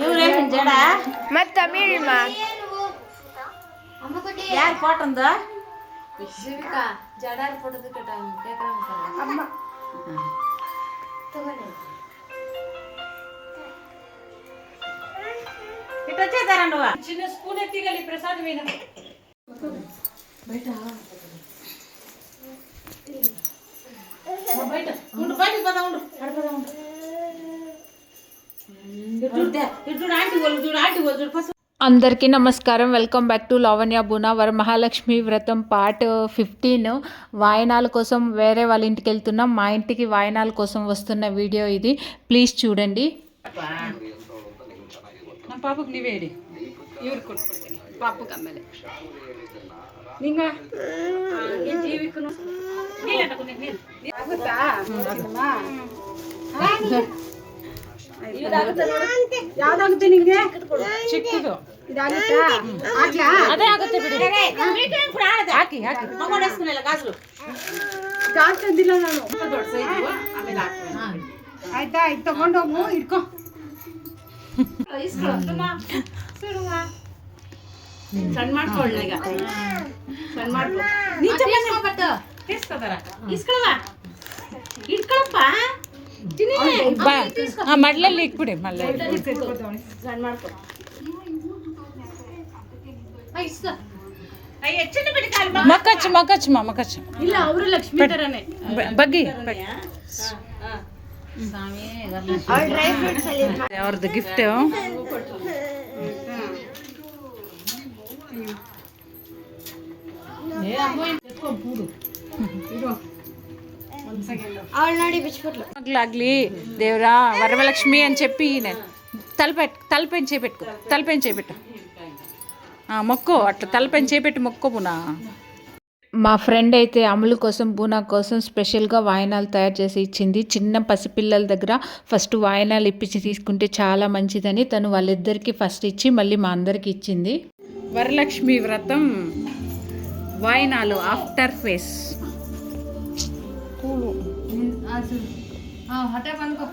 ಇವ್ರೇನು ಜಡ ಮತ್ತೆ ತಮಿಳ್ ಯಾರು ಫೋಟೊಂದು ಜಡಾರ್ ಫೋಟೋದ ಅಮ್ಮ ఇటు వచ్చేస్తారండి చిన్న స్పూన్ ఎత్తిగలి ప్రసాద్ మీద బయట బయట ఉండు బయటకు పోదా ఉండు చూడు ఆంటీ వాళ్ళు చూడు ఫస్ట్. అందరికీ నమస్కారం. వెల్కమ్ బ్యాక్ టు లావణ్య బూనా వరమహాలక్ష్మి వ్రతం పార్ట్ 15. వాయనాల కోసం వేరే వాళ్ళ ఇంటికి వెళ్తున్నాం. మా ఇంటికి వాయనాల కోసం వస్తున్న వీడియో ఇది. ప్లీజ్ చూడండి. ನಮ್ಮ ಪಾಪಕ್ಕೆ ನೀವೇ ಹೇಳಿ ಇವ್ರಿಗೆ ಕೊಟ್ಬಿಡ್ತೀನಿ ಪಾಪಕ್ಕೆ ಆಮೇಲೆ ನಿಂಗ ಜೀವಿಕನು ಆಗುತ್ತಾ ಯಾವ್ದಾಗುತ್ತೆ ನಿಂಗೆ ಚಿಕ್ಕದು ಇದಾಗುತ್ತಾ ಅದೇ ಆಗುತ್ತೆ ಬಿಡಿ ಹಾಕಿ ಹಾಕಿ ಗಾಜು ಜಾಸ್ತಿ ಅಂದಿಲ್ಲ ನಾನು ದೊಡ್ಡ ಸೈಜು ಆಮೇಲೆ ಆಯ್ತಾ ಇದು ತಗೊಂಡೋಗು ಇಟ್ಕೋ ಸಣ್ಣ ಮಾಡ್ಕೊಳ್ಳ ಈಗ ಸಣ್ಣ ಮಾಡ್ಕೊ ಇಸ್ಕೊತಾರ ಇಟ್ಕೊಳಪ್ಪ ಮಡ್ಲಲ್ಲಿ ಇಟ್ಬಿಡಿ ಮಲ್ಲ ಸಣ್ಣ ಮಾಡ್ಕೊ ಮಕ್ಕಚ್ಚು ಇಲ್ಲ ಅವರು ಲಕ್ಷ್ಮೀ ತರನೇ ಬಗ್ಗಿ ಸ್ವಾಮಿ ಅವ್ರದ್ದು ಗಿಫ್ಟ್ మగలాగ్లి దేవరా వరమలక్ష్మి అని చెప్పి తలపైన చేపెట్టు మొక్కు అట్లా తలపైన చేపెట్టి మొక్కోపునా. మా ఫ్రెండ్ అయితే అమలు కోసం బూనా కోసం స్పెషల్గా వాయనాలు తయారు చేసి ఇచ్చింది. చిన్న పసిపిల్లల దగ్గర ఫస్ట్ వాయనాలు ఇప్పించి తీసుకుంటే చాలా మంచిదని తను వాళ్ళిద్దరికీ ఫస్ట్ ఇచ్చి మళ్ళీ మా అందరికి ఇచ్చింది. వరలక్ష్మి వ్రతం వాయనాలు ఆఫ్టర్ ఫేస్ హఠే పనుకో